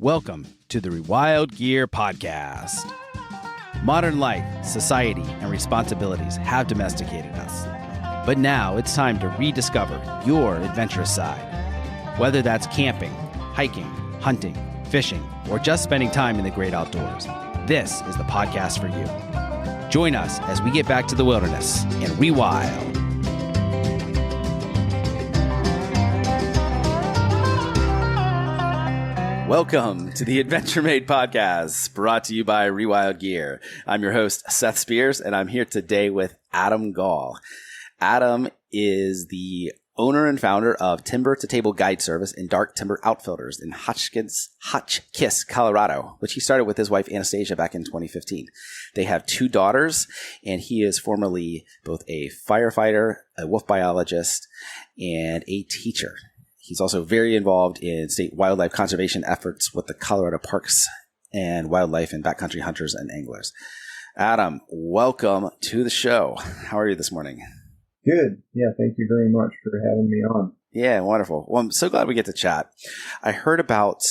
Welcome to the Rewild Gear Podcast. Modern life, society, and responsibilities have domesticated us. But now it's time to rediscover your adventurous side. Whether that's camping, hiking, hunting, fishing, or just spending time in the great outdoors, this is the podcast for you. Join us as we get back to the wilderness and rewild. Welcome to the Adventure Made Podcast, brought to you by Rewild Gear. I'm your host, Seth Spears, and I'm here today with Adam Gall. Adam is the owner and founder of Timber to Table Guide Service and Dark Timber Outfitters in Hotchkiss, Colorado, which he started with his wife, Anastacia, back in 2015. They have 2 daughters, and he is formerly both a firefighter, a wolf biologist, and a teacher. He's also very involved in state wildlife conservation efforts with the Colorado Parks and Wildlife and Backcountry hunters and anglers. Adam, welcome to the show. How are you this morning? Good. Yeah, thank you very much for having me on. Yeah, wonderful. Well, I'm so glad we get to chat. I heard about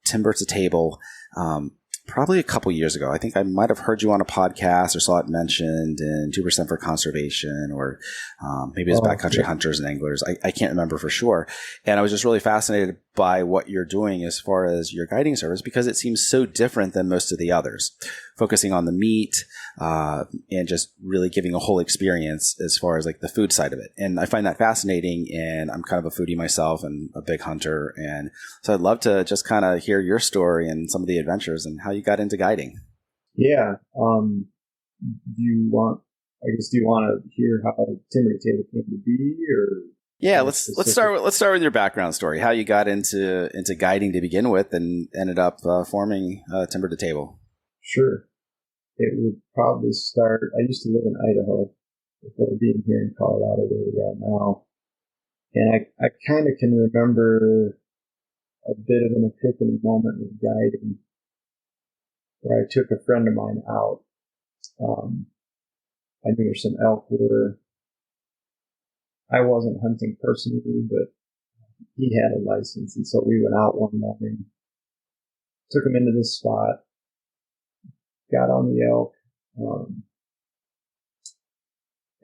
Timber to Table probably a couple years ago. I think I might have heard you on a podcast or saw it mentioned in 2% for Conservation, or maybe it's Backcountry Hunters and Anglers. I can't remember for sure. And I was just really fascinated by what you're doing as far as your guiding service, because it seems so different than most of the others, focusing on the meat and just really giving a whole experience as far as like the food side of it. And I find that fascinating, and I'm kind of a foodie myself and a big hunter. And so I'd love to just kind of hear your story and some of the adventures and how you got into guiding. Yeah. Do you want to hear how Timber to Table came to be, or? Yeah, let's start with your background story. How you got into guiding to begin with, and ended up forming Timber to Table. Sure. It would probably start. I used to live in Idaho before being here in Colorado, where we are now, and I kind of can remember a bit of an epiphany moment with guiding, where I took a friend of mine out. I knew where some elk were. I wasn't hunting personally, but he had a license, and so we went out one morning, took him into this spot, got on the elk,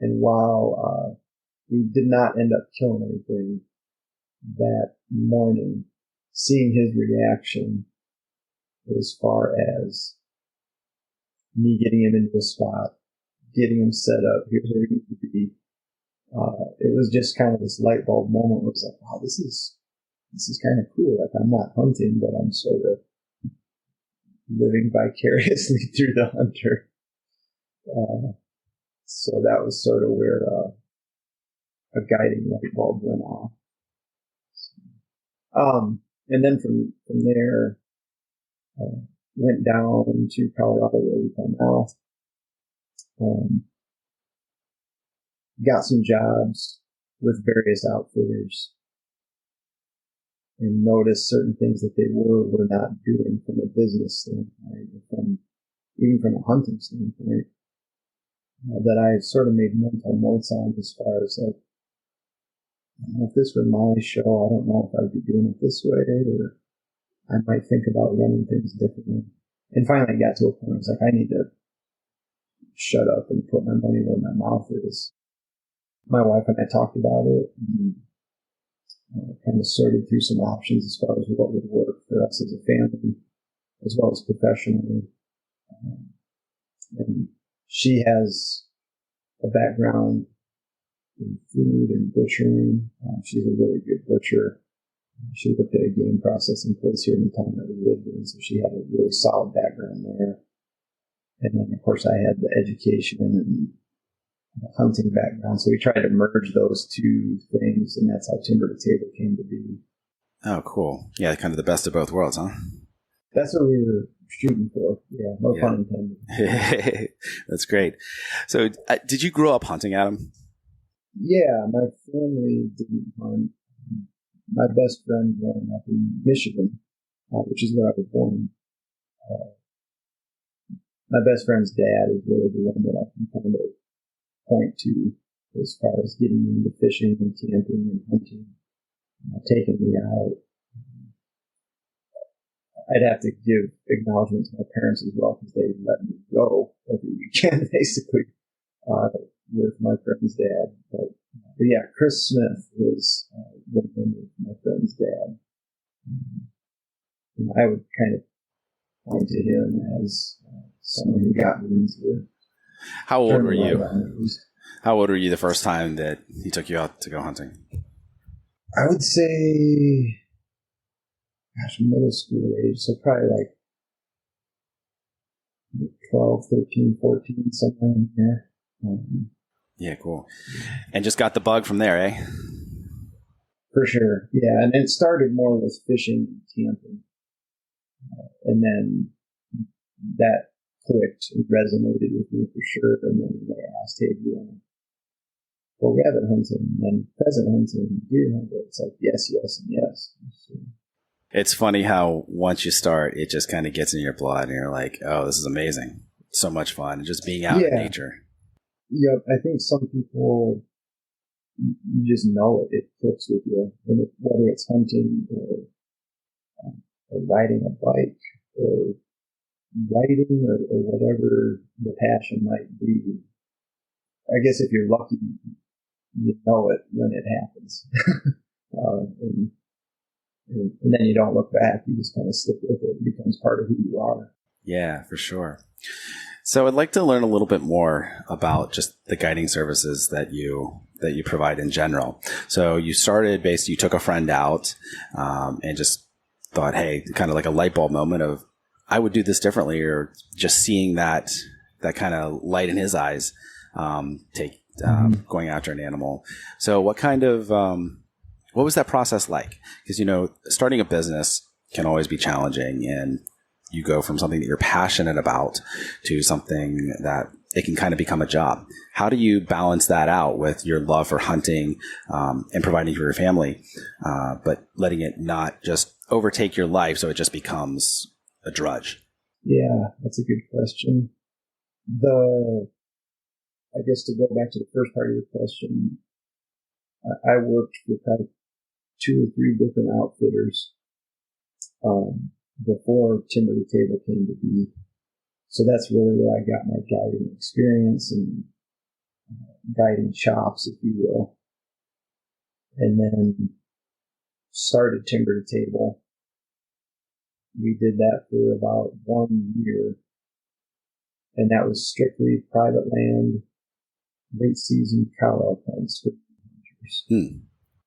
and while we did not end up killing anything that morning, seeing his reaction as far as me getting him into the spot, getting him set up, here's where he needs to be. It was just kind of this light bulb moment where it was like, wow, this is kind of cool. Like, I'm not hunting, but I'm sort of living vicariously through the hunter. So that was sort of where a guiding light bulb went off. And then from there, went down to Colorado, where we are now. Got some jobs with various outfitters, and noticed certain things that they were not doing from a business standpoint, even from a hunting standpoint, that I sort of made mental notes on, as far as like, if this were my show, I don't know if I'd be doing it this way, or I might think about running things differently. And finally I got to a point where I was like, I need to shut up and put my money where my mouth is. My wife and I talked about it, and kind of sorted through some options as far as what would work for us as a family, as well as professionally. And she has a background in food and butchering. She's a really good butcher. She looked at a game processing place here in the town that we lived in, so she had a really solid background there. And then, of course, I had the education and hunting background, so we tried to merge those 2 things, and that's how Timber to Table came to be. Oh, cool. Yeah, kind of the best of both worlds, huh? That's what we were shooting for. Yeah, no pun intended. That's great. So, did you grow up hunting, Adam? Yeah, my family didn't hunt. My best friend growing up in Michigan, which is where I was born, my best friend's dad is really the one that I can kind of point to as far as getting into fishing and camping and hunting, taking me out. I'd have to give acknowledgement to my parents as well because they let me go every weekend, basically, with my friend's dad. But yeah, Chris Smith was the name of my friend's dad. And I would kind of point to him as someone who got me into it. How old were you? How old were you the first time that he took you out to go hunting? I would say, middle school age. So probably like 12, 13, 14, somewhere in there. Yeah, cool. And just got the bug from there, eh? For sure. Yeah. And it started more with fishing and camping. And then that clicked and resonated with me for sure. And then they asked, hey, do you want to go rabbit hunting and then pheasant hunting and deer hunting? It's like, yes, yes, and yes. So, it's funny how once you start, it just kind of gets in your blood and you're like, oh, this is amazing. So much fun. Just being out in nature. Yep. I think some people, you just know it. It clicks with you. Whether it's hunting or riding a bike or writing or whatever the passion might be. I guess if you're lucky, you know it when it happens. And then you don't look back. You just kind of stick with it. It becomes part of who you are. Yeah, for sure. So I'd like to learn a little bit more about just the guiding services that you provide in general. So you started you took a friend out and just thought, hey, kind of like a light bulb moment of, I would do this differently, or just seeing that kind of light in his eyes, going after an animal. So what kind of, what was that process like? Because, starting a business can always be challenging, and you go from something that you're passionate about to something that it can kind of become a job. How do you balance that out with your love for hunting and providing for your family, but letting it not just overtake your life so it just becomes a drudge? Yeah, that's a good question. I guess to go back to the first part of your question, I worked for probably 2 or 3 different outfitters before Timber to Table came to be. So that's really where I got my guiding experience and guiding chops, if you will. And then started Timber to Table. We did that for about 1 year. And that was strictly private land, late season cow elk hunts for hunters.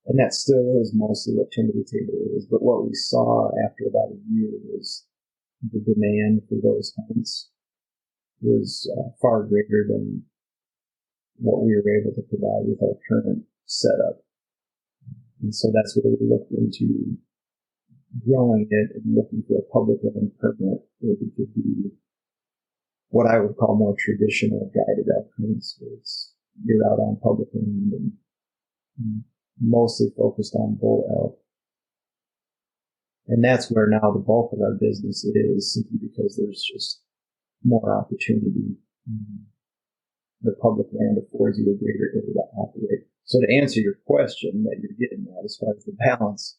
And that still is mostly what Timber to Table is. But what we saw after about a year was the demand for those hunts was far greater than what we were able to provide with our current setup. And so that's where we looked into growing it and looking for a public land permit where we could do what I would call more traditional guided elk hunts. You're out on public land and mostly focused on bull elk. And that's where now the bulk of our business is, simply because there's just more opportunity. The public land affords you a greater area to operate. So to answer your question that you're getting at as far as the balance,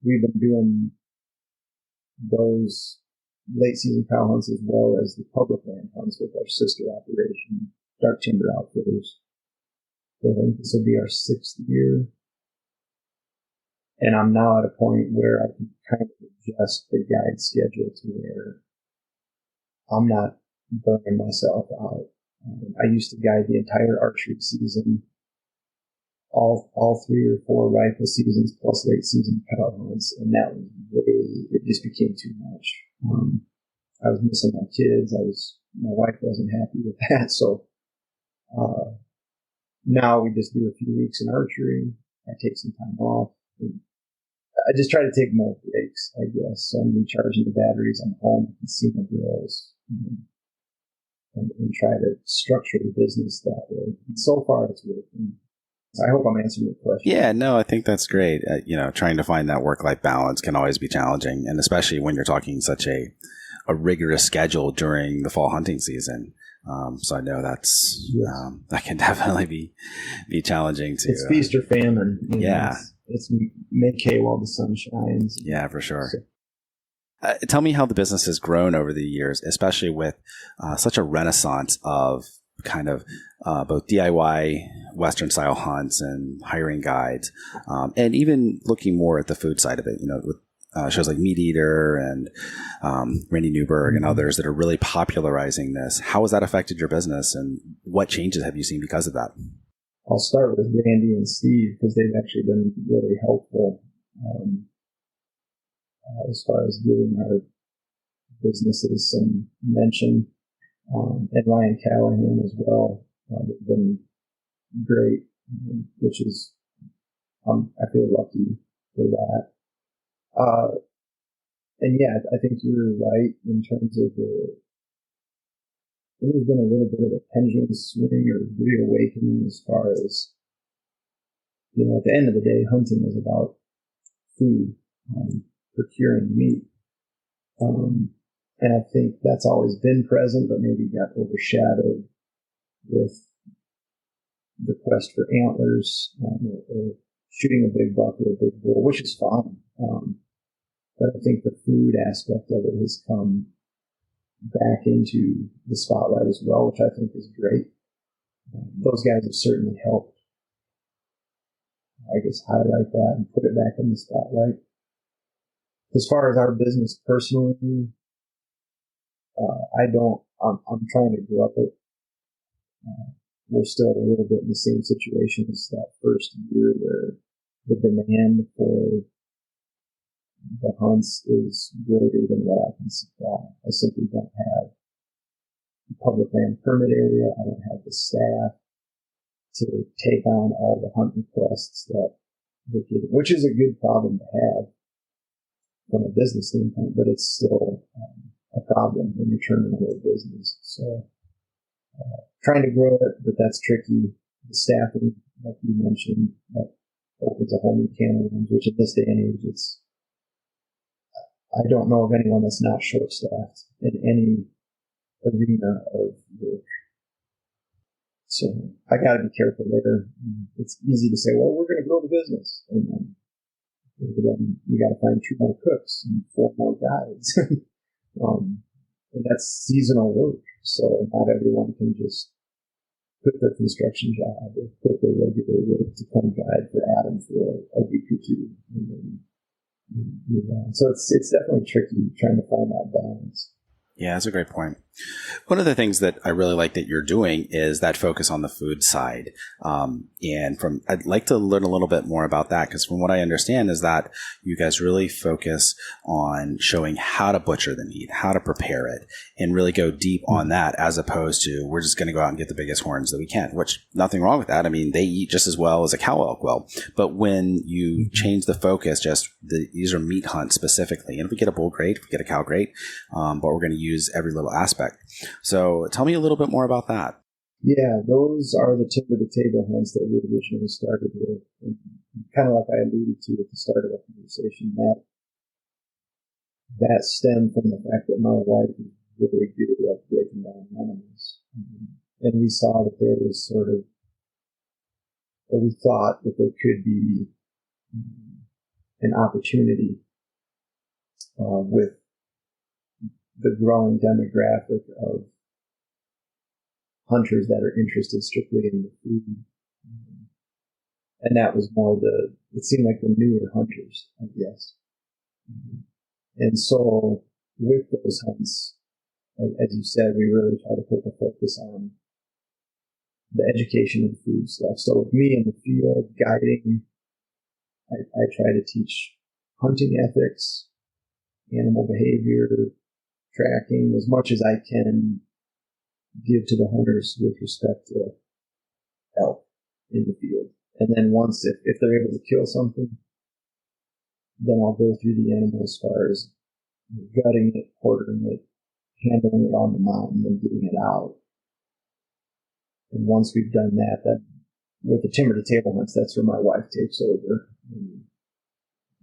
we've been doing those late season cow hunts as well as the public land hunts with our sister operation, Dark Timber Outfitters. I think this will be our 6th year. And I'm now at a point where I can kind of adjust the guide schedule to where I'm not burning myself out. I used to guide the entire archery season, all 3 or 4 rifle seasons plus late season cow hunts, and that was it just became too much. I was missing my kids. My wife wasn't happy with that, so now we just do a few weeks in archery. I take some time off. I just try to take more breaks, I guess. So I'm recharging the batteries. I'm home. I can see my girls. And try to structure the business that way. And so far, it's working. So I hope I'm answering your question. Yeah, no, I think that's great. Trying to find that work-life balance can always be challenging, and especially when you're talking such a rigorous schedule during the fall hunting season. So I know that can definitely be challenging too. It's feast or famine. Yeah. It's make hay while the sun shines. Yeah, for sure. Tell me how the business has grown over the years, especially with such a renaissance of kind of both DIY Western style hunts and hiring guides, and even looking more at the food side of it, with shows like Meat Eater and Randy Newberg and others that are really popularizing this. How has that affected your business, and what changes have you seen because of that? I'll start with Randy and Steve because they've actually been really helpful as far as giving our businesses some mention, and Ryan Callahan as well. They've been great, which is I feel lucky for that. And yeah, I think you're right in terms of there's been a little bit of a pendulum swing or reawakening as far as, at the end of the day, hunting is about food, procuring meat. And I think that's always been present, but maybe got overshadowed with the quest for antlers, or shooting a big buck or a big bull, which is fine. But I think the food aspect of it has come back into the spotlight as well, which I think is great. Those guys have certainly helped, I guess, highlight that and put it back in the spotlight. As far as our business personally, I'm trying to grow it. We're still a little bit in the same situation as that first year where the demand for the hunts is greater than what I can supply. I simply don't have a public land permit area. I don't have the staff to take on all the hunt requests that we're getting, which is a good problem to have from a business standpoint, but it's still a problem when you're turning away business. So trying to grow it, but that's tricky. The staffing, like you mentioned, that opens a whole new can of worms, which in this day and age, I don't know of anyone that's not short-staffed in any arena of work. So I got to be careful there. It's easy to say, well, we're going to grow the business. And then you got to find 2 more cooks and 4 more guides. And that's seasonal work. So not everyone can just quit their construction job or quit their regular work to come guide for Adam for a week or 2. And then move on. So it's definitely tricky trying to find that balance. Yeah, that's a great point. One of the things that I really like that you're doing is that focus on the food side. I'd like to learn a little bit more about that, because from what I understand is that you guys really focus on showing how to butcher the meat, how to prepare it, and really go deep on that, as opposed to we're just going to go out and get the biggest horns that we can, which nothing wrong with that. I mean, they eat just as well as a cow elk will. But when you change the focus, these are meat hunts specifically. And if we get a bull, great. If we get a cow, great. But we're going to use every little aspect. So tell me a little bit more about that. Yeah, those are the table hunts that we originally started with. And kind of like I alluded to at the start of the conversation, that stemmed from the fact that my wife is really good at breaking down animals. And we saw that there was we thought that there could be an opportunity with the growing demographic of hunters that are interested strictly in the food. And that was more it seemed like the newer hunters, I guess. And so with those hunts, as you said, we really try to put the focus on the education and food stuff. So with me in the field guiding, I try to teach hunting ethics, animal behavior, tracking, as much as I can give to the hunters with respect to elk in the field. And then once, if they're able to kill something, then I'll go through the animal as far as gutting it, quartering it, handling it on the mountain, and getting it out. And once we've done that, then with the timber to table hunts, that's where my wife takes over. And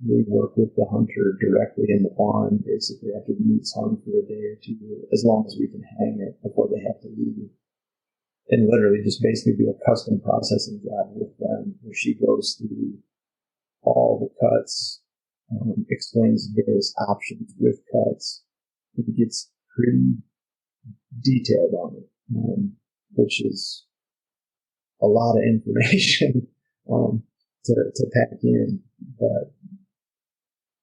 we work with the hunter directly in the barn, basically after the meat's hung for a day or 2, as long as we can hang it before they have to leave. And literally just basically do a custom processing job with them, where she goes through all the cuts, explains various options with cuts. It gets pretty detailed on it, which is a lot of information to pack in. But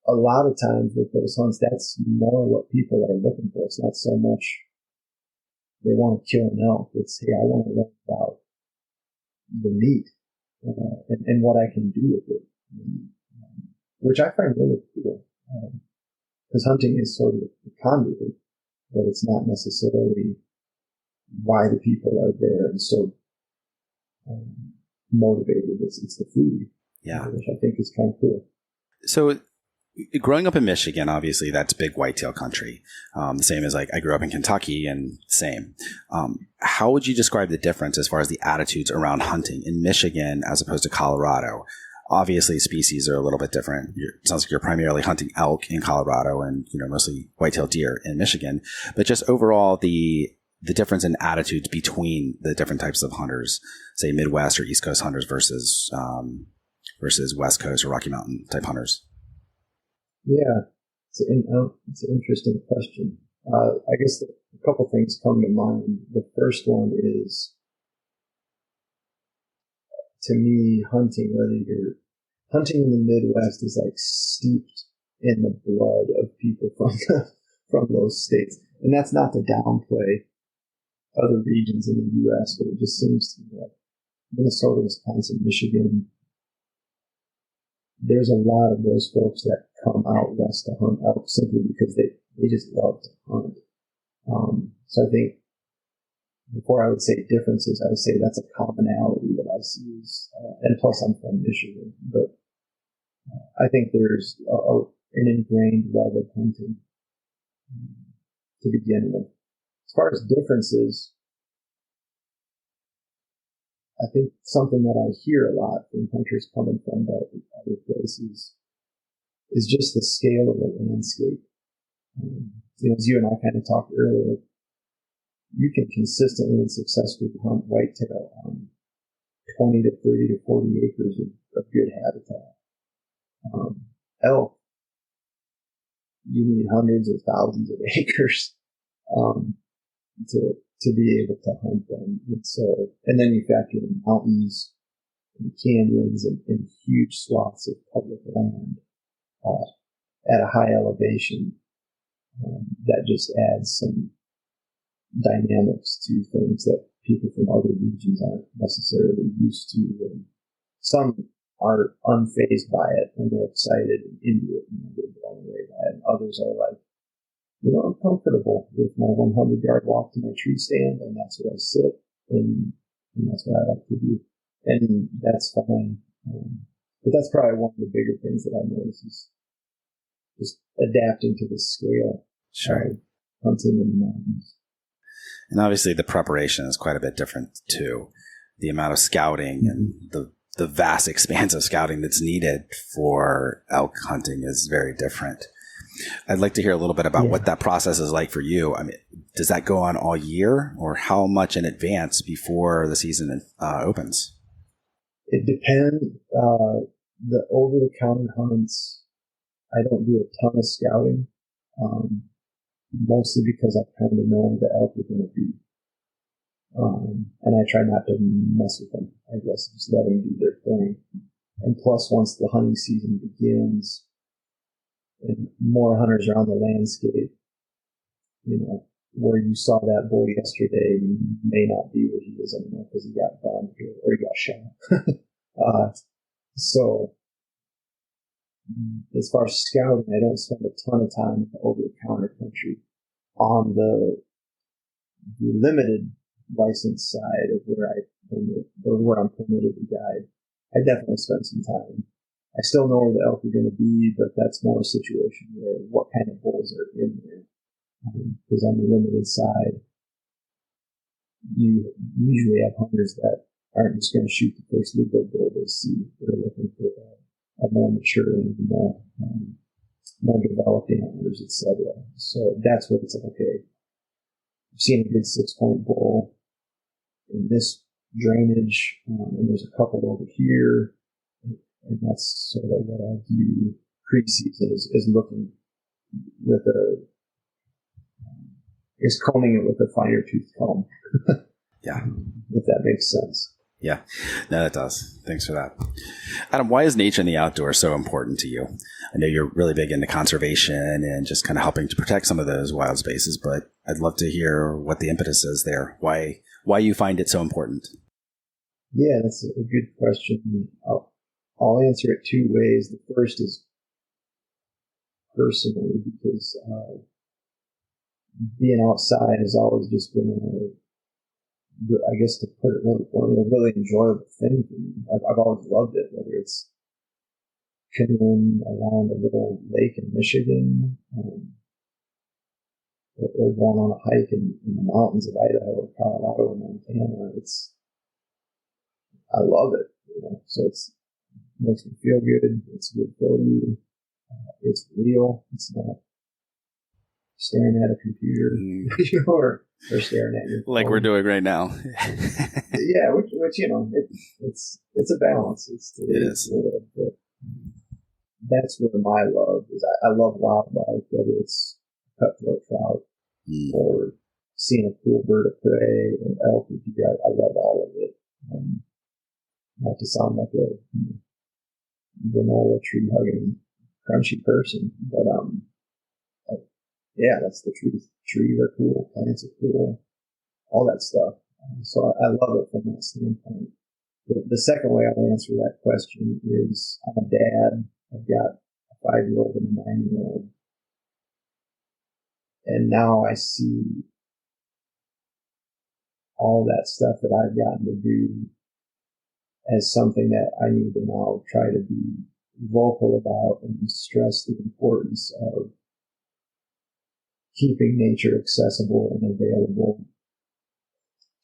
a lot of times with those hunts, that's more what people are looking for. It's not so much they want to kill an elk. It's, hey, I want to learn about the meat and what I can do with it, which I find really cool. Because hunting is sort of a conduit, but it's not necessarily why the people are there and so motivated. It's the food, which I think is kind of cool. So, growing up in Michigan, obviously that's big whitetail country. The same as like I grew up in Kentucky, and same. How would you describe the difference as far as the attitudes around hunting in Michigan as opposed to Colorado? Obviously, species are a little bit different. It sounds like you're primarily hunting elk in Colorado, and mostly whitetail deer in Michigan. But just overall, the difference in attitudes between the different types of hunters, say Midwest or East Coast hunters versus West Coast or Rocky Mountain type hunters. Yeah, it's an interesting question. I guess a couple things come to mind. The first one is, to me, hunting, whether you're hunting in the Midwest, is like steeped in the blood of people from those states. And that's not to downplay other regions in the U.S., but it just seems to me like Minnesota, Wisconsin, Michigan, there's a lot of those folks that come out west to hunt elk simply because they just love to hunt. So I think before I would say differences, I would say that's a commonality that I see. And plus I'm from Michigan, but I think there's an ingrained love of hunting to begin with. As far as differences, I think something that I hear a lot from hunters coming from other places is just the scale of the landscape. As you and I kind of talked earlier, you can consistently and successfully hunt whitetail on 20 to 30 to 40 acres of good habitat. Elk, you need hundreds of thousands of acres to be able to hunt them. And then you factor in mountains and canyons and huge swaths of public land at a high elevation. That just adds some dynamics to things that people from other regions aren't necessarily used to. And some are unfazed by it and they're excited and into it and they're blown away by it. And others are like, I'm comfortable with my 100-yard walk to my tree stand, and that's where I sit, and that's what I like to do. And that's fine. But that's probably one of the bigger things that I notice is just adapting to the scale of hunting in the mountains. And obviously the preparation is quite a bit different too. The amount of scouting and the vast expanse of scouting that's needed for elk hunting is very different. I'd like to hear a little bit about what that process is like for you. I mean, does that go on all year, or how much in advance before the season opens? It depends. The over-the-counter hunts, I don't do a ton of scouting, mostly because I kind of know where the elk are going to be. And I try not to mess with them, I guess, just let them do their thing. And plus, once the hunting season begins, and more hunters are on the landscape, where you saw that bull yesterday may not be where he is anymore because he got bombed or he got shot. So as far as scouting, I don't spend a ton of time over the counter country. On the limited license side of where I'm permitted to guide, I definitely spend some time. I still know where the elk are going to be, but that's more a situation where what kind of bulls are in there. Because on the limited side, you usually have hunters that aren't just going to shoot the first legal bull they see. They're looking for a more mature animal, more developed antlers, etc. So that's what it's like, okay, I've seen a good 6-point bull in this drainage, and there's a couple over here. And that's sort of what I do pre-season is looking with is combing it with a finer tooth comb. Yeah. If that makes sense. Yeah, no, that does. Thanks for that. Adam, why is nature and the outdoors so important to you? I know you're really big into conservation and just kind of helping to protect some of those wild spaces, but I'd love to hear what the impetus is there. Why you find it so important? Yeah, that's a good question. I'll answer it two ways. The first is personally, because being outside has always just been I guess to put it really, a really enjoyable thing for me. I've always loved it, whether it's canoeing around a little lake in Michigan, or going on a hike in the mountains of Idaho or Colorado or Montana. I love it. So it makes me feel good. It's good for you. It's real. It's not staring at a computer, or staring at your phone. Like we're doing right now. Yeah, which it's a balance. It is. But that's where my love is. I love wildlife, whether it's cutthroat trout or seeing a cool bird of prey or elk or deer. I love all of it. Not to sound like a granola tree hugging crunchy person, but yeah, that's the truth. Trees are cool, plants are cool, all that stuff. So I love it from that standpoint. The second way I'll answer that question is I'm a dad. I've got a 5-year-old and a 9-year-old. And now I see all that stuff that I've gotten to do as something that I need to now try to be vocal about and stress the importance of keeping nature accessible and available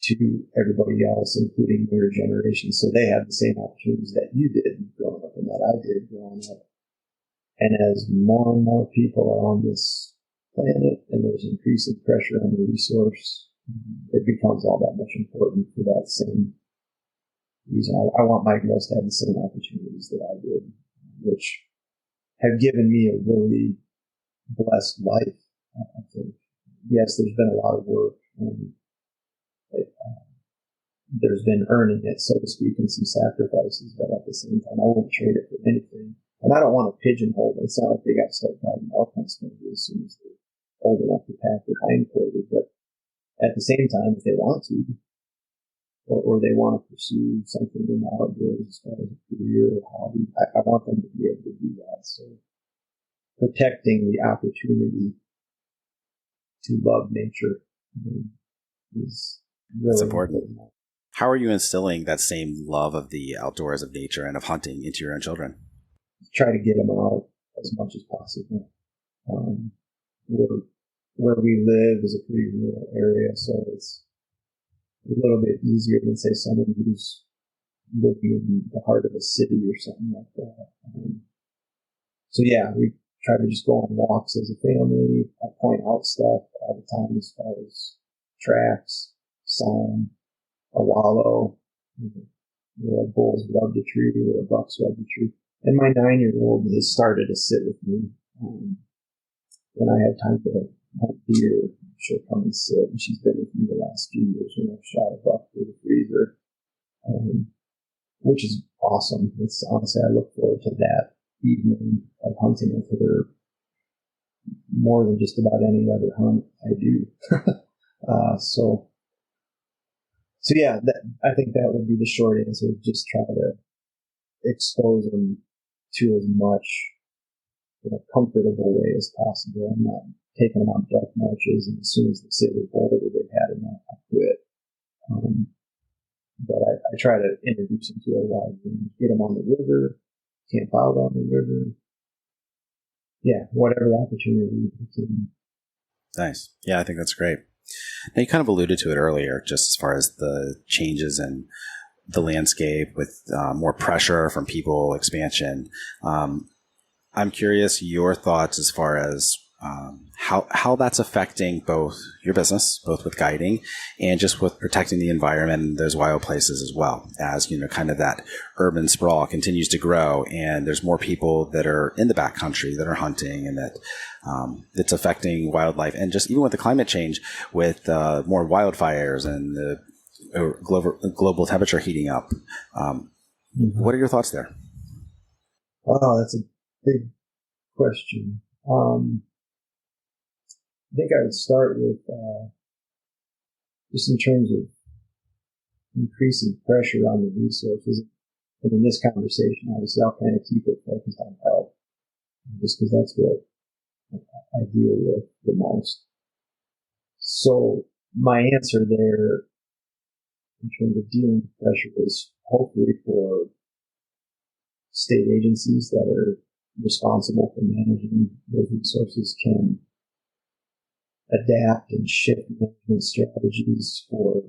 to everybody else, including your generation, so they have the same opportunities that you did growing up and that I did growing up. And as more and more people are on this planet and there's increasing pressure on the resource, it becomes all that much important for that same reason. I want my girls to have the same opportunities that I did, which have given me a really blessed life. I think, yes, there's been a lot of work, and there's been earning it, so to speak, and some sacrifices, but at the same time, I won't trade it for anything. And I don't want to pigeonhole them. It's not like they got to start driving elk hunts as soon as they're old enough to pack their hindquarters, but at the same time, if they want to, or they want to pursue something in the outdoors as far as a career or hobby, I want them to be able to do that. So protecting the opportunity to love nature is really important. How are you instilling that same love of the outdoors, of nature, and of hunting into your own children? Try to get them out as much as possible. Where we live is a pretty rural area, so it's a little bit easier than, say, someone who's living in the heart of a city or something like that. So yeah, we try to just go on walks as a family. I point out stuff all the time as far as tracks, sign, a wallow, a bull's rubbed a tree or a buck's rubbed a tree. And my 9-year-old has started to sit with me. When I have time to hunt deer, she'll come and sit. And she's been with me the last few years when I've shot a buck through the freezer, which is awesome. It's honestly, I look forward to that evening of hunting with her more than just about any other hunt I do. So yeah, I think that would be the short answer. Just try to expose them to as much in a comfortable way as possible. I'm not taking them on death marches, and as soon as they say they're bored or they've had enough, I quit. But I try to introduce them to a lot of things, get them on the river, camp out on the river. Yeah, whatever opportunity we can. Nice. Yeah, I think that's great. Now, you kind of alluded to it earlier, just as far as the changes in the landscape with more pressure from people, expansion. I'm curious your thoughts as far as how that's affecting both your business, both with guiding and just with protecting the environment and those wild places as well, as kind of that urban sprawl continues to grow and there's more people that are in the backcountry that are hunting, and that it's affecting wildlife, and just even with the climate change, with more wildfires and the global temperature heating up. What are your thoughts there? Oh, that's a big question. I think I would start with just in terms of increasing pressure on the resources. And in this conversation, obviously, I'll kind of keep it focused on health, just because that's what I deal with the most. So my answer there in terms of dealing with pressure is hopefully for state agencies that are responsible for managing those resources can adapt and shift management strategies for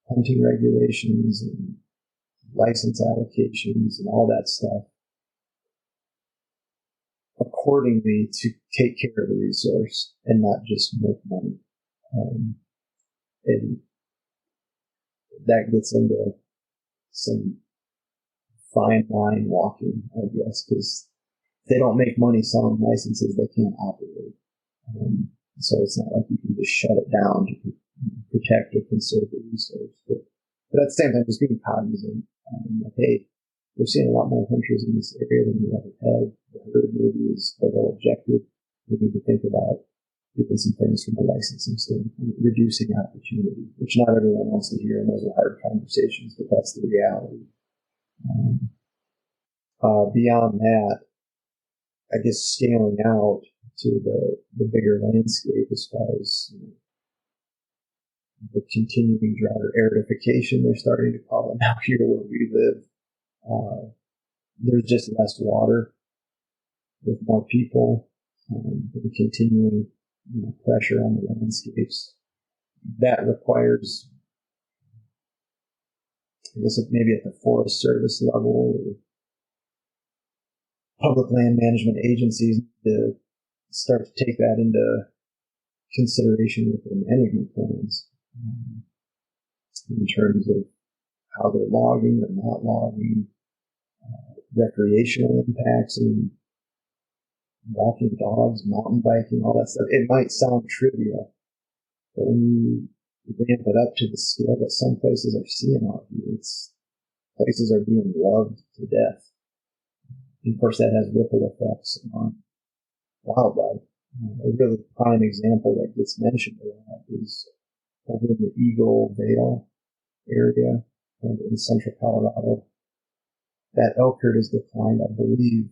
hunting regulations and license allocations and all that stuff accordingly to take care of the resource and not just make money. And that gets into some fine line walking, I guess, because if they don't make money selling licenses, they can't operate. So it's not like you can just shut it down to protect or conserve the resource. But at the same time, just being cognizant, like, hey, we're seeing a lot more hunters in this area than we ever have. The herd maybe is a little objective. We need to think about doing some things from a licensing standpoint, reducing opportunity, which not everyone wants to hear, and those are hard conversations, but that's the reality. Beyond that, I guess scaling out to the bigger landscape as far as the continuing drought or aridification, they're starting to call it now here where we live. There's just less water with more people, the continuing pressure on the landscapes. That requires, I guess, maybe at the Forest Service level or public land management agencies to start to take that into consideration with their management plans in terms of how they're logging or not logging, recreational impacts, and walking dogs, mountain biking, all that stuff. It might sound trivial, but when you ramp it up to the scale that some places are seeing out here, places are being loved to death. And of course, that has ripple effects on wildlife. A really prime example that gets mentioned a lot is over in the Eagle Vale area in central Colorado. That elk herd has declined, I believe,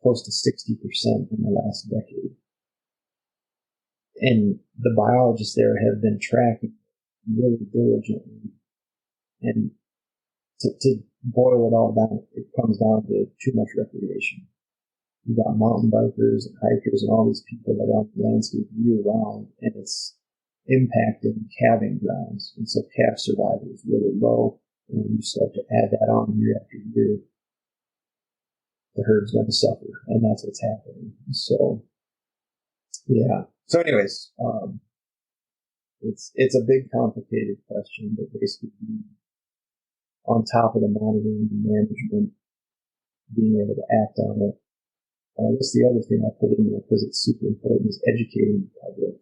close to 60% in the last decade. And the biologists there have been tracking really diligently. And to boil it all down, it comes down to too much recreation. You've got mountain bikers and hikers and all these people that are on the landscape year round, and it's impacting calving grounds. And so calf survival is really low. And when you start to add that on year after year, the herd's going to suffer, and that's what's happening. So, yeah. So anyways, it's a big, complicated question, but basically on top of the monitoring and management, being able to act on it. I guess the other thing I put in there, because it's super important, is educating the public.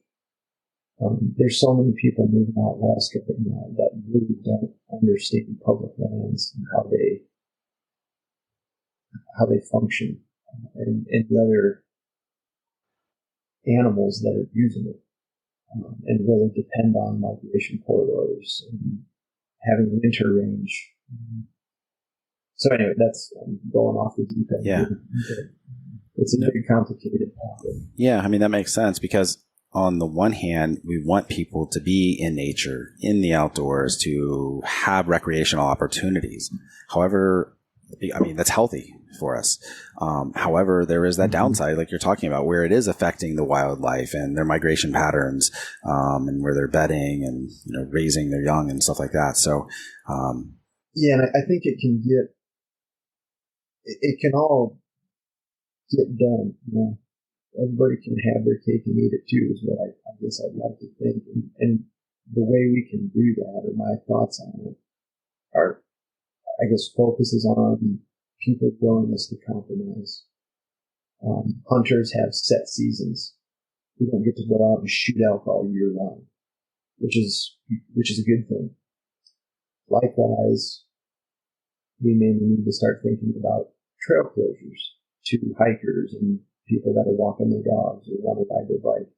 There's so many people moving out west right now that really don't understand public lands and how they function, and the other animals that are using it, and really depend on migration corridors and having winter range. So anyway, that's going off the deep end. Yeah. It's a very complicated topic. Yeah, I mean, that makes sense because on the one hand, we want people to be in nature, in the outdoors, to have recreational opportunities. However, I mean, that's healthy for us. However, there is that downside, like you're talking about, where it is affecting the wildlife and their migration patterns, and where they're bedding and raising their young and stuff like that. So, yeah, and I think it can all get done. everybody can have their cake and eat it too, is what I guess I'd like to think. And the way we can do that, or my thoughts on it, are, I guess, focuses on people's willingness to compromise. Hunters have set seasons. We don't get to go out and shoot elk all year long, which is a good thing. Likewise, we may need to start thinking about trail closures to hikers and people that are walking their dogs or want to ride their bike.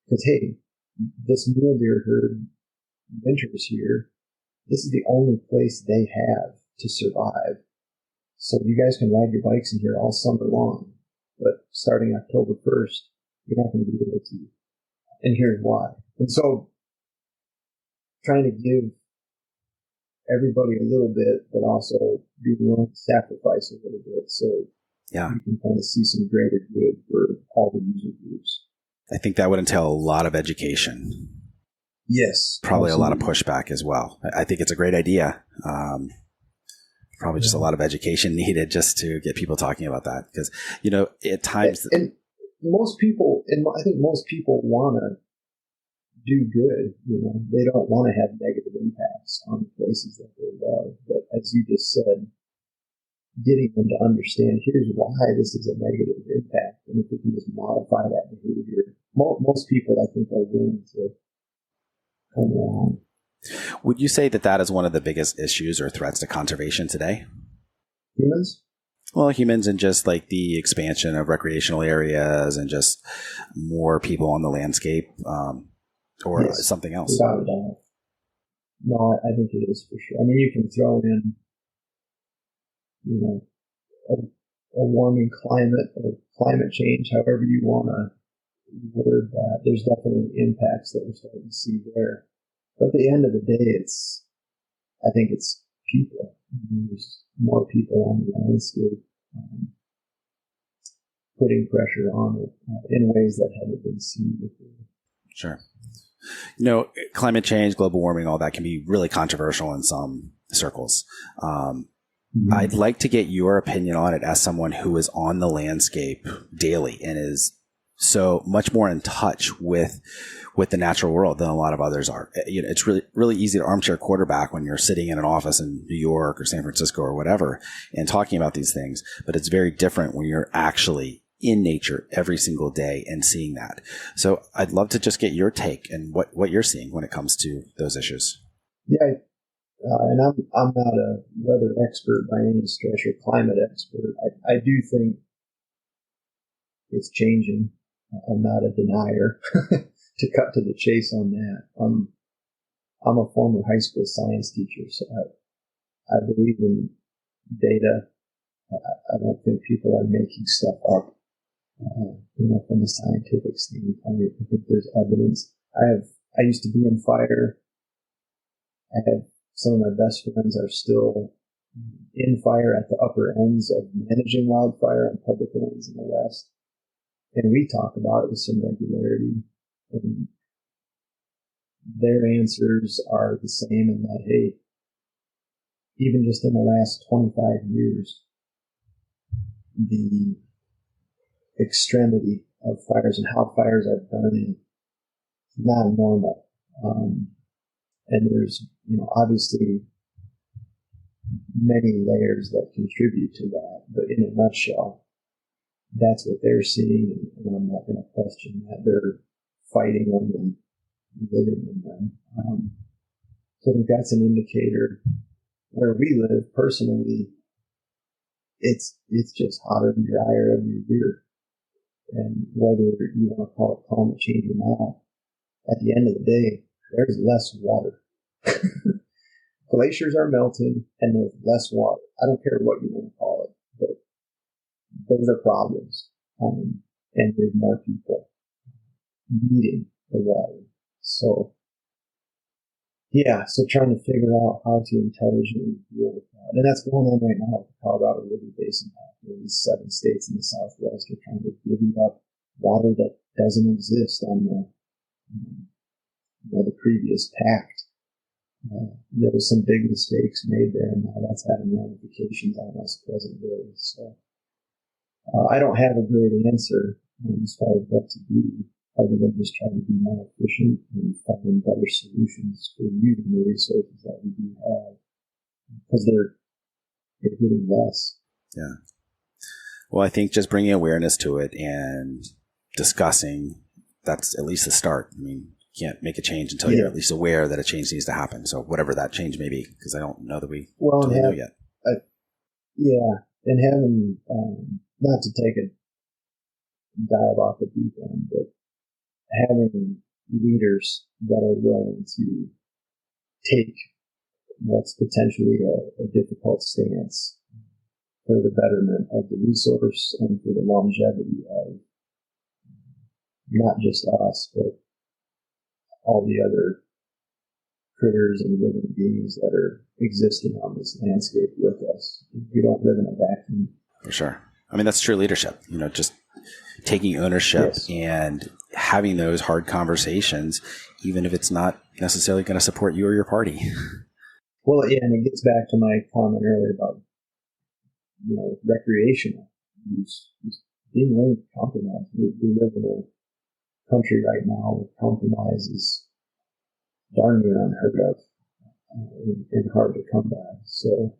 Because, hey, this mule deer herd winters here. This is the only place they have to survive. So you guys can ride your bikes in here all summer long. But starting October 1st, you're not going to be able to. And here's why. And so trying to give everybody a little bit, but also be willing to sacrifice a little bit so you can kind of see some greater good for all the user groups. I think that would entail a lot of education. Yes. Probably absolutely. a lot of pushback as well. I think it's a great idea. Probably just a lot of education needed just to get people talking about that. Because, at times... And most people, I think most people want to do good. They don't want to have negative impacts on places that they love. But as you just said, getting them to understand, here's why this is a negative impact. And if we can just modify that behavior, most people, I think, are willing to come along. Would you say that is one of the biggest issues or threats to conservation today? Humans? Well, humans and just like the expansion of recreational areas and just more people on the landscape or yes, something else. Without a doubt. No, I think it is for sure. I mean, you can throw in, a warming climate or climate change, however you want to word that. There's definitely impacts that we're starting to see there. But at the end of the day, I think it's people. There's more people on the landscape putting pressure on it in ways that haven't been seen before. Sure. Climate change, global warming, all that can be really controversial in some circles. I'd like to get your opinion on it as someone who is on the landscape daily and is so much more in touch with the natural world than a lot of others are. It's really, really easy to armchair quarterback when you're sitting in an office in New York or San Francisco or whatever and talking about these things. But it's very different when you're actually in nature every single day and seeing that. So I'd love to just get your take and what you're seeing when it comes to those issues. Yeah. And I'm not a weather expert by any stretch or climate expert. I do think it's changing. I'm not a denier. To cut to the chase on that, I'm a former high school science teacher, so I believe in data. I don't think people are making stuff up, from a scientific standpoint. I think there's evidence. I used to be in fire. I have some of my best friends are still in fire at the upper ends of managing wildfire on public lands in the West. And we talk about it with some regularity. And their answers are the same in that, hey, even just in the last 25 years, the extremity of fires and how fires are burning is not normal. And there's, obviously many layers that contribute to that. But in a nutshell, that's what they're seeing, and I'm not going to question that. They're fighting them and living in them. So I think that's an indicator. Where we live, personally, it's just hotter and drier every year. And whether you want to call it climate change or not, at the end of the day, there's less water. Glaciers are melting, and there's less water. I don't care what you want to call it, but those are problems. And there's more people needing the water. So trying to figure out how to intelligently deal with that. And that's going on right now with the Colorado River Basin Act. These 7 states in the Southwest are trying to divvy up water that doesn't exist on the previous pact. There was some big mistakes made there, and now that's having ramifications on us present day. So I don't have a great answer as far as what to do, other than just trying to be more efficient and finding better solutions for using the resources that we do have, because they're getting less. Yeah. Well, I think just bringing awareness to it and discussing, that's at least a start. I mean, you can't make a change until you're at least aware that a change needs to happen. So whatever that change may be, because I don't know that we totally know yet. And having, not to take a dive off the deep end, but having leaders that are willing to take what's potentially a difficult stance for the betterment of the resource and for the longevity of not just us, but all the other critters and living beings that are existing on this landscape with us. We don't live in a vacuum. For sure. I mean, that's true leadership, just taking ownership and having those hard conversations, even if it's not necessarily going to support you or your party. Well, and it gets back to my comment earlier about, recreational use, being willing to compromise. We live in a country right now where compromise is darn near unheard of and hard to come by. So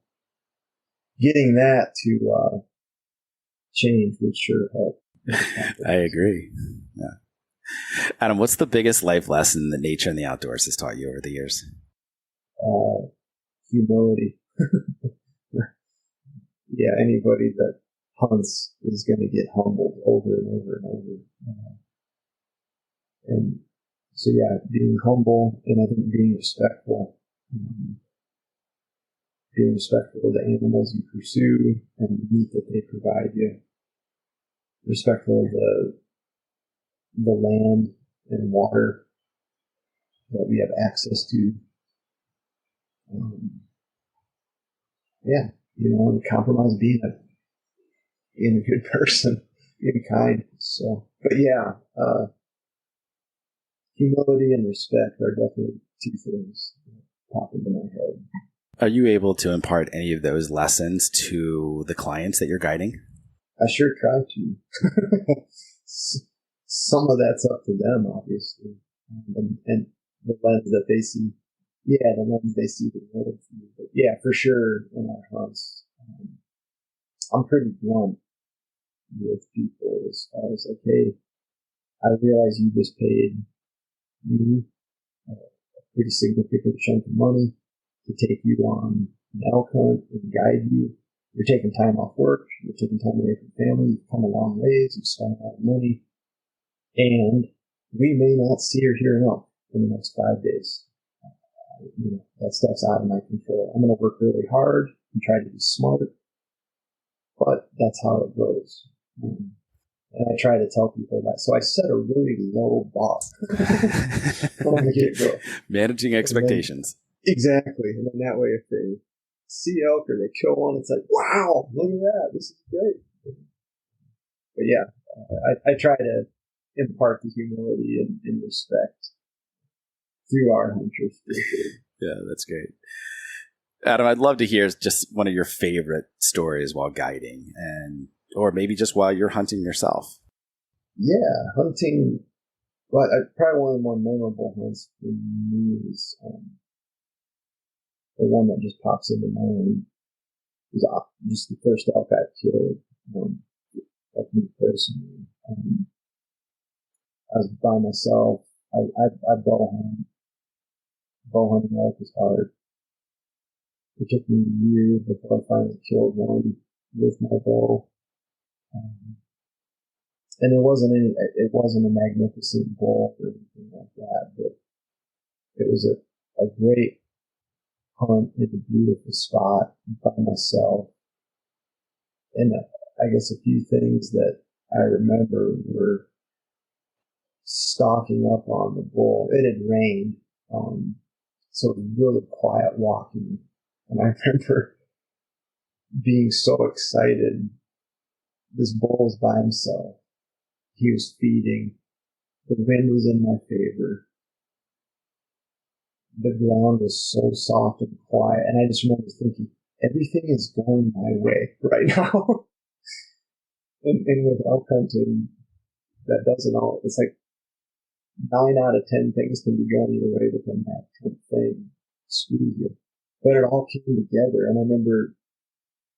getting that to change would sure help. I agree. Yeah. Adam, what's the biggest life lesson that nature and the outdoors has taught you over the years? Humility. Yeah, anybody that hunts is going to get humbled over and over and over. And so, being humble, and I think being respectful of the animals you pursue and the meat that they provide you, respectful of the land and water that we have access to. And compromise, being a good person, being kind. So, but humility and respect are definitely two things that pop into my head. Are you able to impart any of those lessons to the clients that you're guiding? I sure try to. Some of that's up to them, obviously, and the lens that they see. Yeah, the lens they see the world through. But for sure, in our hunts, I'm pretty blunt with people as far as like, hey, I realize you just paid me a pretty significant chunk of money to take you on an elk hunt and guide you. You're taking time off work. You're taking time away from family. You've come a long ways. You've spent a lot of money. And we may not see or hear enough in the next 5 days. That stuff's out of my control. I'm going to work really hard and try to be smart, but that's how it goes. And I try to tell people that. So I set a really low bar from the get-go. Managing expectations. Exactly. And then that way, if they see elk or they kill one, it's like, wow, look at that. This is great. But I try to impart the humility and respect through our hunters. Yeah, that's great. Adam, I'd love to hear just one of your favorite stories while guiding, or maybe just while you're hunting yourself. Yeah, hunting. Well, probably one of the more memorable hunts for me is the one that just pops into mind. It was just the first elk I killed, like me personally. I was by myself. I bow hunt. Bow hunting elk is hard. It took me years before I finally killed one with my bow. And it wasn't a magnificent bull or anything like that, but it was a great hunt in a beautiful spot by myself. And I guess a few things that I remember were stalking up on the bull. It had rained, so it was really quiet walking. And I remember being so excited. This bull was by himself. He was feeding. The wind was in my favor. The ground was so soft and quiet. And I just remember thinking, everything is going my way right now. and with elk hunting, that doesn't all, it's like 9 out of 10 things can be going your way, but then that 10th thing screws you. But it all came together. And I remember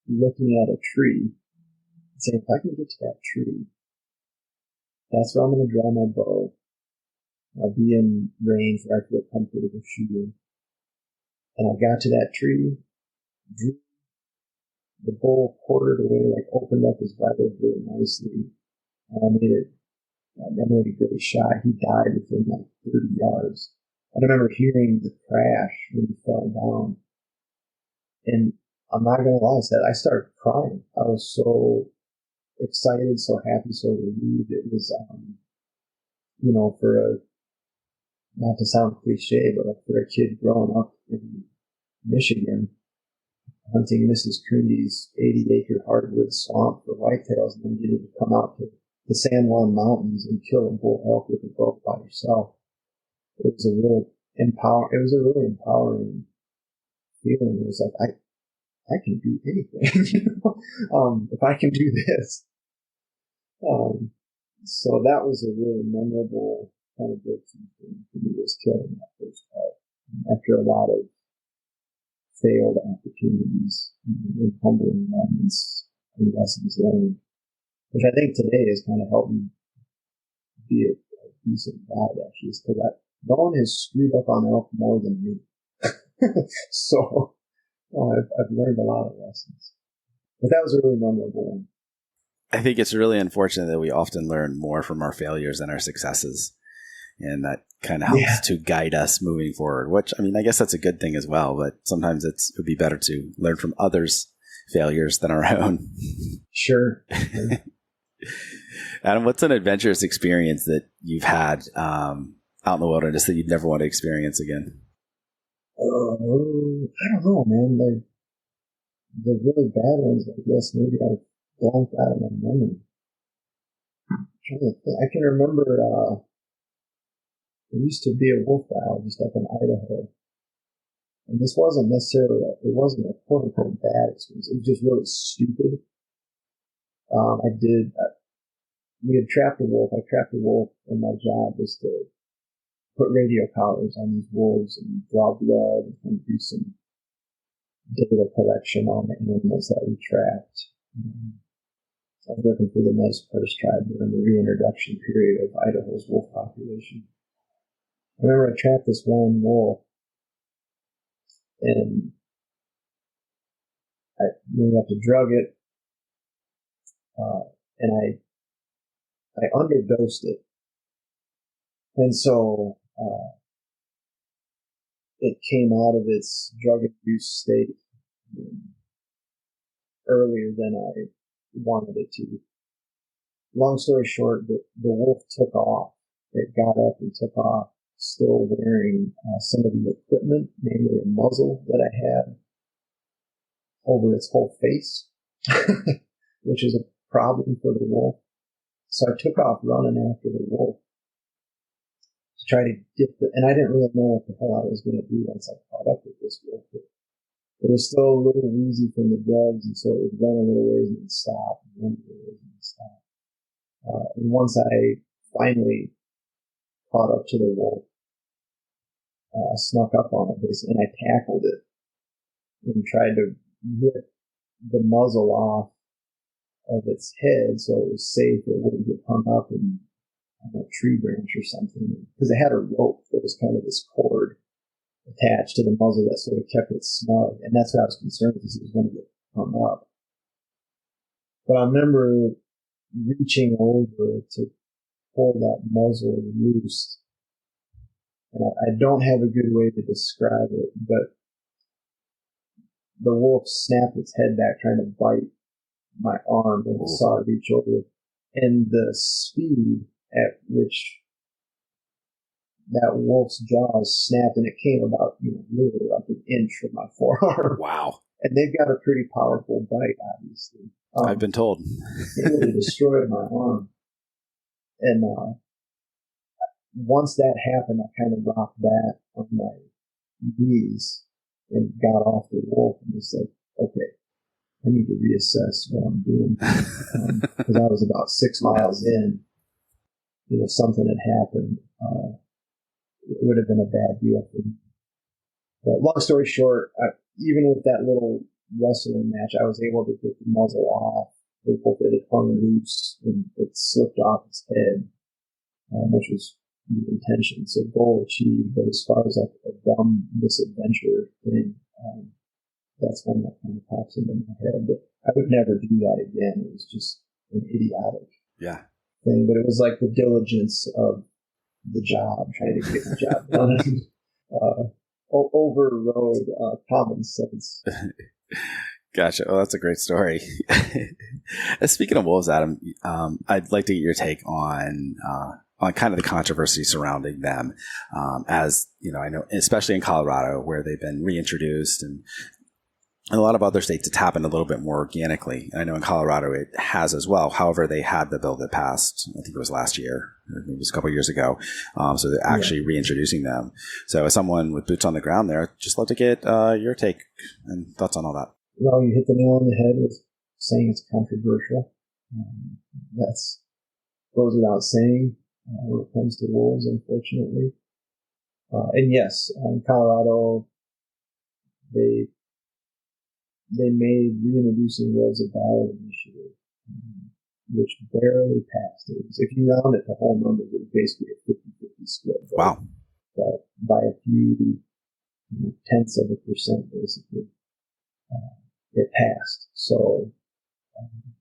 looking at a tree and saying, if I can get to that tree, that's where I'm going to draw my bow. I'll be in range where I feel comfortable shooting. And I got to that tree, drew the bow quartered away, like opened up his vitals really nicely. And I made a great shot. He died within like 30 yards. I remember hearing the crash when he fell down. And I'm not going to lie, I started crying. I was so excited, so happy, so relieved. It was, not to sound cliche, but for a kid growing up in Michigan, hunting Mrs. Cooney's 80-acre hardwood swamp for whitetails, and then getting to come out to the San Juan Mountains and kill a bull elk with a bow by yourself. It was a really empowering feeling. It was like, I can do anything, if I can do this. So that was a really memorable kind of breakthrough thing for me, was killing that first elk after a lot of failed opportunities and humbling moments and lessons learned, which I think today has kind of helped me be a decent guide, actually, because no one has screwed up on elk more than me. So I've learned a lot of lessons. But that was a really memorable one. I think it's really unfortunate that we often learn more from our failures than our successes. And that kind of helps to guide us moving forward, which, I mean, I guess that's a good thing as well, but sometimes it would be better to learn from others' failures than our own. Sure. Adam, what's an adventurous experience that you've had out in the wilderness that you'd never want to experience again? I don't know, man. Like, the really bad ones, I guess, maybe I've blanked out of my memory. I can remember there used to be a wolf owl just up in Idaho. And this wasn't necessarily, it wasn't a quote-unquote bad experience. It was just really stupid. We had trapped a wolf. I trapped a wolf, and my job was to put radio collars on these wolves and draw blood and do some data collection on the animals that we trapped. I was working for the Nez Perce tribe during the reintroduction period of Idaho's wolf population. I remember I trapped this one wolf, and we have to drug it, and I underdosed it. And so it came out of its drug-induced state earlier than I wanted it to. Long story short, the wolf took off. It got up and took off, still wearing some of the equipment, namely a muzzle that I had over its whole face, which is a problem for the wolf. So I took off running after the wolf to try to get and I didn't really know what the hell I was going to do once I caught up with this wolf. It was still a little wheezy from the drugs, and so it would run a little ways and then stop, and run a little ways and then stop. And once I finally caught up to the wolf, I snuck up on it, and I tackled it and tried to rip the muzzle off of its head so it was safe, it wouldn't get hung up in on a tree branch or something. Because it had a rope that was kind of this cord attached to the muzzle that sort of kept it snug. And that's what I was concerned with, because it was going to get hung up. But I remember reaching over to pull that muzzle loose. And I don't have a good way to describe it, but the wolf snapped its head back trying to bite my arm when it saw it reach over. And the speed at which that wolf's jaws snapped, and it came about, literally like an inch from my forearm. Wow. And they've got a pretty powerful bite, obviously. I've been told. It really destroyed my arm. And once that happened, I kind of rocked back on my knees and got off the wolf and was like, okay, I need to reassess what I'm doing. Because I was about 6 miles in. something had happened, it would have been a bad deal for me. But long story short, even with that little wrestling match, I was able to get the muzzle off. The wolf had hung loose and it slipped off his head, which was the intention. So goal achieved. But as far as like a dumb misadventure thing, that's one that kind of pops into my head. But I would never do that again. It was just an idiotic thing. But it was like the diligence of the job, trying to get the job done. Overrode common sense. Gotcha. Oh, that's a great story. Speaking of wolves, Adam, I'd like to get your take on kind of the controversy surrounding them. As you know, I know, especially in Colorado, where they've been reintroduced, and in a lot of other states, it's happened a little bit more organically. And I know in Colorado it has as well. However, they had the bill that passed, I think it was last year, or maybe it was a couple of years ago. So they're actually reintroducing them. So as someone with boots on the ground there, just love to get your take and thoughts on all that. Well, you hit the nail on the head with saying it's controversial. That's goes without saying when it comes to wolves, unfortunately. And yes, in Colorado, they made reintroducing wolves a ballot initiative, which barely passed. If you round it to whole numbers, it was basically a 50-50 split. Wow. But by a few tenths of a percent, basically, it passed. So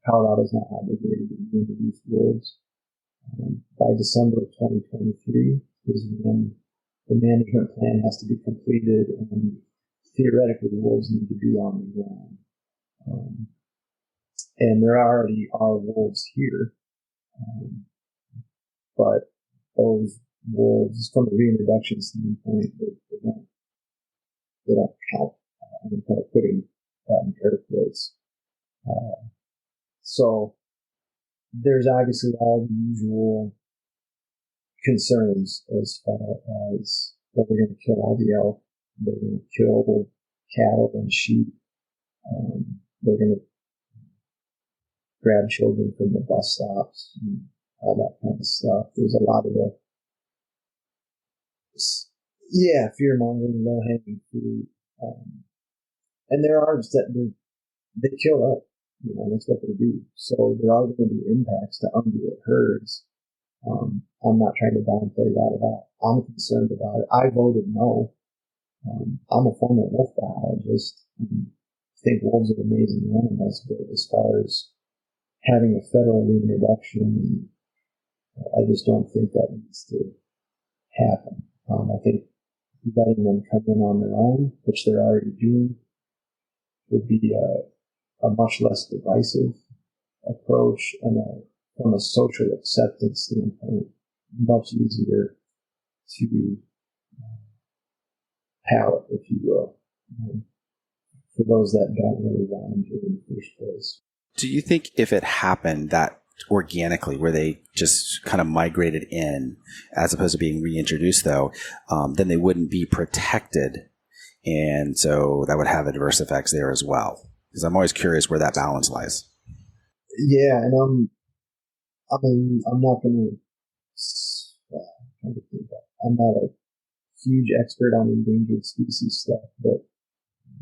Colorado's not obligated to reintroduce wolves. By December of 2023 is when the management plan has to be completed, and theoretically the wolves need to be on the ground. And there already are wolves here, but those wolves, from a reintroduction standpoint, they don't count. I'm kind of putting that in air quotes. So there's obviously all the usual concerns as far as that they're going to kill all the elk, they're going to kill cattle and sheep, they're going to grab children from the bus stops and all that kind of stuff. There's a lot of fear-mongering, low-hanging fruit. And there are that they kill elk. That's what they do. So there are going to be impacts to ungulate herds. I'm not trying to downplay that at all. I'm concerned about it. I voted no. I'm a former wolf biologist. And think wolves are amazing animals, but as far as having a federal reintroduction, I just don't think that needs to happen. I think letting them come in on their own, which they're already doing, would be a much less divisive approach, and from a social acceptance standpoint, much easier to palate, if you will, for those that don't really want to in the first place. Do you think if it happened that organically, where they just kind of migrated in, as opposed to being reintroduced, though, then they wouldn't be protected, and so that would have adverse effects there as well? Because I'm always curious where that balance lies. Yeah, and I'm not going to. I'm not a huge expert on endangered species stuff, but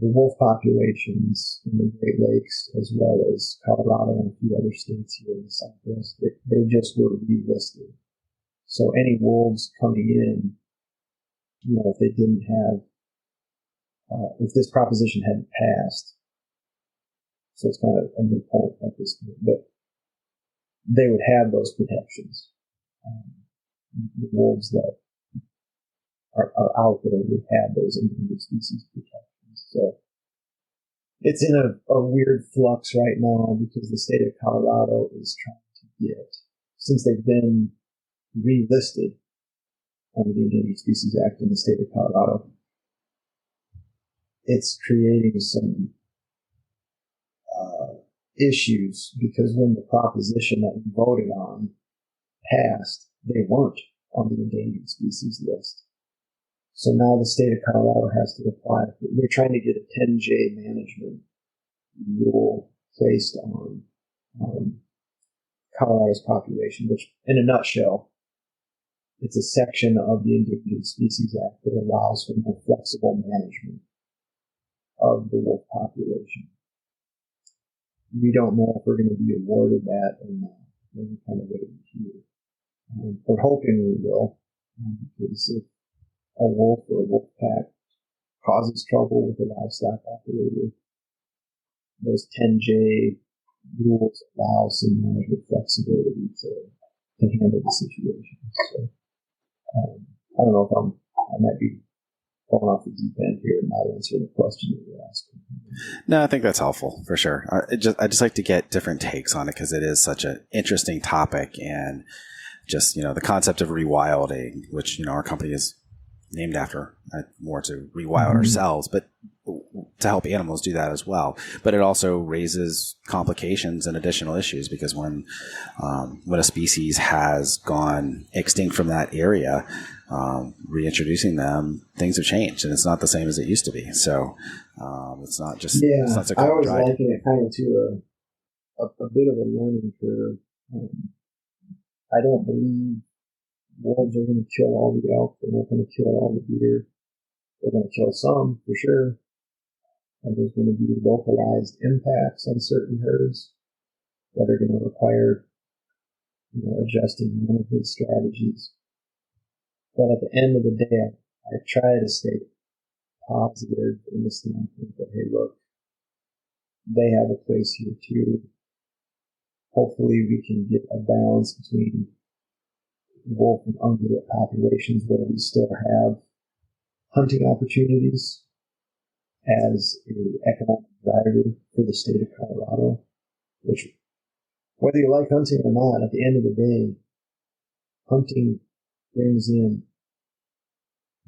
the wolf populations in the Great Lakes, as well as Colorado and a few other states here in the Southwest, they just were relisted. So any wolves coming in, if they didn't have, if this proposition hadn't passed, so it's kind of a new point at this point, but they would have those protections. The wolves that are out there would have those endangered species protections. So it's in a weird flux right now, because the state of Colorado is trying to get, since they've been relisted under the Endangered Species Act in the state of Colorado, it's creating some issues, because when the proposition that we voted on passed, they weren't on the endangered species list. So now the state of Colorado has to apply. They're trying to get a 10J management rule placed on Colorado's population, which, in a nutshell, it's a section of the Endangered Species Act that allows for more flexible management of the wolf population. We don't know if we're going to be awarded that or not. We're kind of waiting here. We're hoping we will, because if a wolf or a wolf pack causes trouble with a livestock operator, those 10J rules allow some management flexibility to handle the situation. So, I don't know if I might be going off the deep end here and not answering the question that you're asking. No, I think that's helpful for sure. I just like to get different takes on it because it is such an interesting topic, and just, the concept of rewilding, which, our company is named after, more to rewild ourselves, but to help animals do that as well. But it also raises complications and additional issues, because when a species has gone extinct from that area, reintroducing them, things have changed, and it's not the same as it used to be. So it's not just it's not so I always dried. liken it kind of to a bit of a learning curve. I don't believe wolves are going to kill all the elk. They're not going to kill all the deer. They're going to kill some for sure. And there's going to be localized impacts on certain herds that are going to require, adjusting management strategies. But at the end of the day, I try to stay positive in the standpoint that, hey, look, they have a place here too. Hopefully we can get a balance between wolf and ungulate populations where we still have hunting opportunities as an economic driver for the state of Colorado, which, whether you like hunting or not, at the end of the day, hunting brings in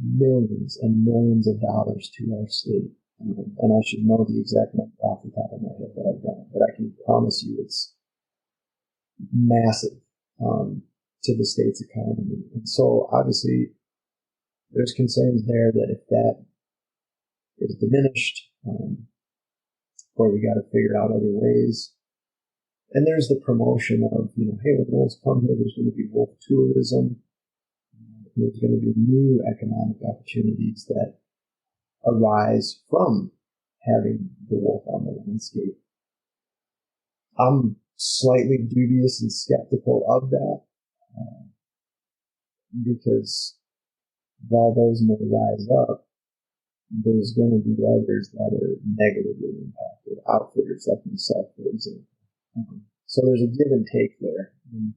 millions and millions of dollars to our state. And I should know the exact number off the top of my head, but I don't. But I can promise you it's massive to the state's economy. And so, obviously, there's concerns there that if that is diminished, or we got to figure out other ways. And there's the promotion of, hey, when wolves come here, there's going to be wolf tourism. There's going to be new economic opportunities that arise from having the wolf on the landscape. I'm slightly dubious and skeptical of that, because while those may rise up, there's going to be others that are negatively impacted, outfitters like myself, for example. So there's a give and take there. And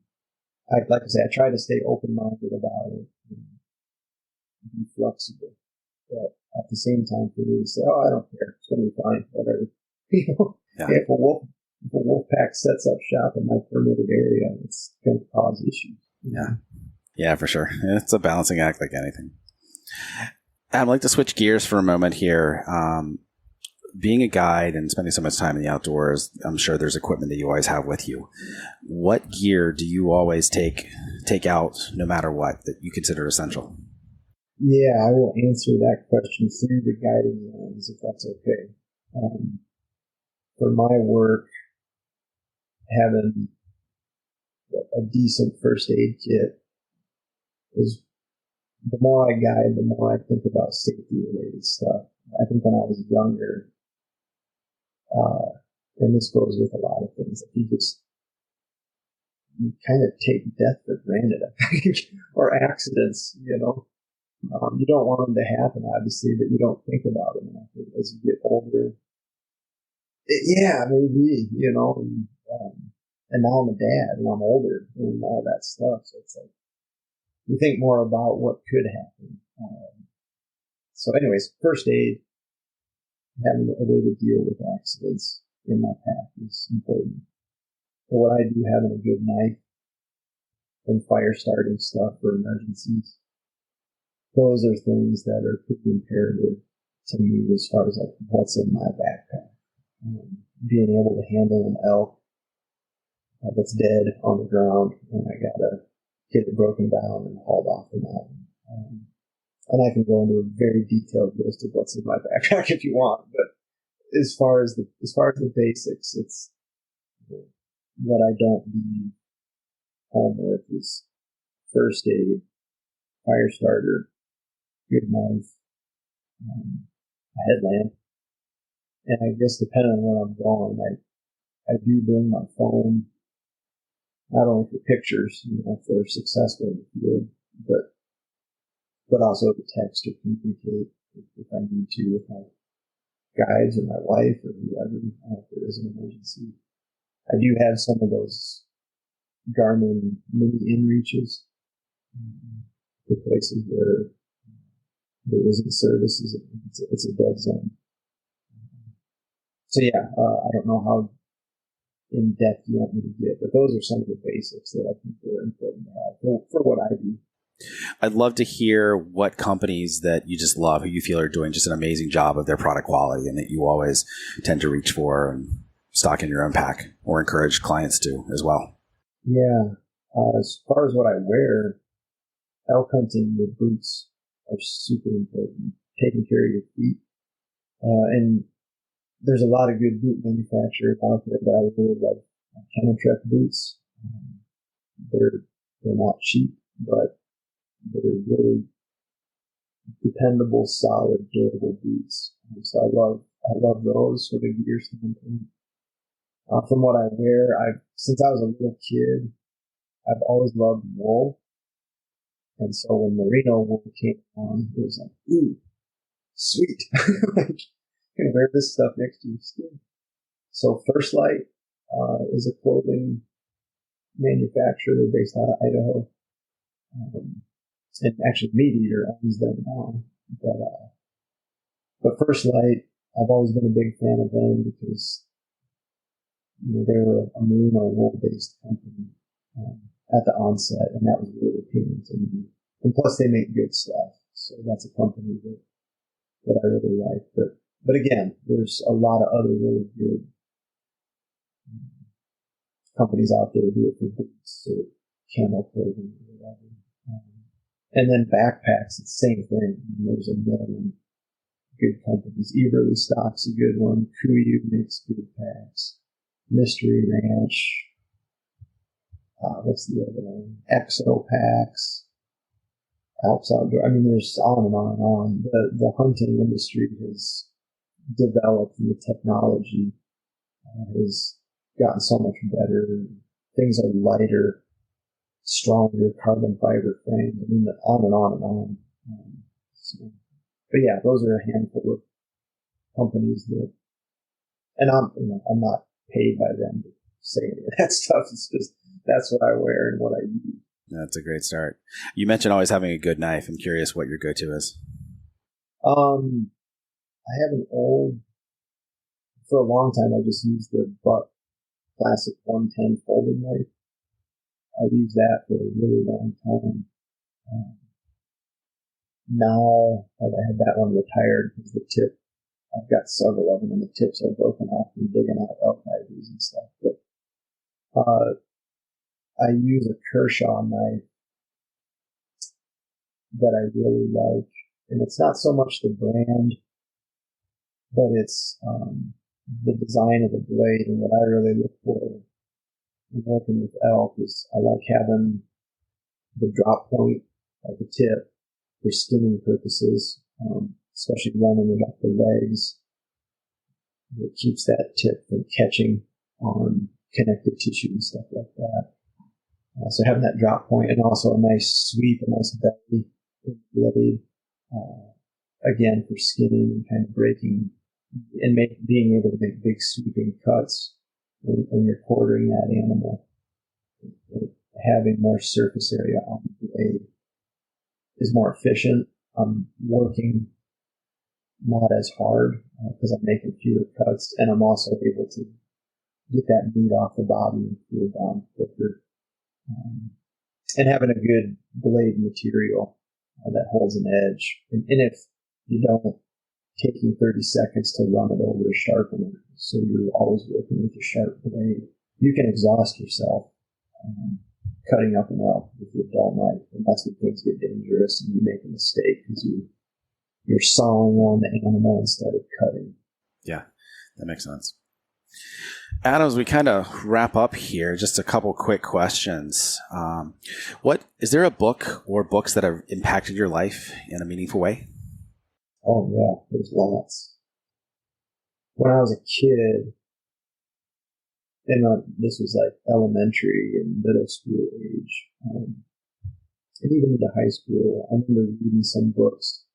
like I say, I try to stay open-minded about it and be flexible. But at the same time, for me to say, I don't care, it's going to be fine, whatever. If a wolf pack sets up shop in my permitted area, it's going to cause issues. Yeah, for sure. It's a balancing act like anything. I'd like to switch gears for a moment here. Being a guide and spending so much time in the outdoors, I'm sure there's equipment that you always have with you. What gear do you always take out, no matter what, that you consider essential? Yeah, I will answer that question through the guiding lens, if that's okay. For my work, having a decent first aid kit is, the more I guide, the more I think about safety-related stuff. I think when I was younger, and this goes with a lot of things, you kind of take death for granted, I think, or accidents, You don't want them to happen, obviously, but you don't think about them enough as you get older. Maybe, and now I'm a dad and I'm older and all that stuff. So it's like, you think more about what could happen. So anyways, first aid, having a way to deal with accidents in my path is important. But what I do, having a good knife and fire starting stuff for emergencies, those are things that are pretty imperative to me as far as like what's in my backpack. Being able to handle an elk that's dead on the ground, and I gotta get it broken down and hauled off the mountain. And I can go into a very detailed list of what's in my backpack if you want. But as far as the basics, it's what I don't leave home with is first aid, fire starter, good knife, a headlamp. And I guess depending on where I'm going, I do bring my phone, not only for pictures, if they're successful in the field, but also to text or communicate if I need to with my guides or my wife or whoever, if there is an emergency. I do have some of those Garmin mini inReaches for places where there isn't services. It's a dead zone. So yeah, I don't know how in depth you want me to get, but those are some of the basics that I think are important to have for what I do. I'd love to hear what companies that you just love, who you feel are doing just an amazing job of their product quality and that you always tend to reach for and stock in your own pack or encourage clients to as well. Yeah. As far as what I wear, elk hunting with boots are super important. Taking care of your feet. And there's a lot of good boot manufacturers out there, but I really love Penelope boots. They're not cheap, but they're really dependable, solid, durable boots. So I love those sort of gear standpoint. From what I wear, since I was a little kid, I've always loved wool. And so when merino wool came on, it was like, ooh, sweet. Like, you can wear this stuff next to your skin. So First Light is a clothing manufacturer based out of Idaho. And actually Meat Eater owns them now. But First Light, I've always been a big fan of them because they were a merino wool-based company at the onset, and that was really appealing to me. And plus, they make good stuff, so that's a company that I really like. But again, there's a lot of other really good companies out there who do it for boots or camel clothing or whatever. And then backpacks, it's the same thing. There's a million good companies. Everly Stock's a good one. Kuiu makes good packs. Mystery Ranch. What's the other one? Exo Packs. Alps Outdoor. I mean, there's on and on and on. The hunting industry has developed, and the technology has gotten so much better. Things are lighter, stronger, carbon fiber frame. I mean, on and on and on. But yeah, those are a handful of companies that, and I'm not paid by them to say any of that stuff. It's just, that's what I wear and what I use. That's a great start. You mentioned always having a good knife. I'm curious what your go-to is. I have an old, for a long time, I just used the Buck Classic 110 folding knife. I used that for a really long time. Now I've had that one retired because the tip, I've got several of them and the tips are broken off from digging out elk ivories and stuff. But I use a Kershaw knife that I really like. And it's not so much the brand, but it's the design of the blade. And what I really look for in working with elk is I like having the drop point at the tip for skinning purposes, especially running it up the legs. It keeps that tip from catching on connective tissue and stuff like that. So having that drop point and also a nice sweep, a nice belly blade, again for skinning and kind of breaking and being able to make big sweeping cuts when you're quartering that animal. Having more surface area on the blade is more efficient. I'm working not as hard because I'm making fewer cuts, and I'm also able to get that meat off the body and cool down quicker. And having a good blade material that holds an edge. And if you don't, taking 30 seconds to run it over a sharpener, so you're always working with a sharp blade, you can exhaust yourself cutting up an elk with your dull knife, and that's when things get dangerous and you make a mistake because you're sawing on the animal instead of cutting. Yeah, that makes sense. Adam, as we kind of wrap up here, just a couple quick questions. What is there a book or books that have impacted your life in a meaningful way? Oh yeah, there's lots. When I was a kid, and this was like elementary and middle school age, and even into high school, I remember reading some books.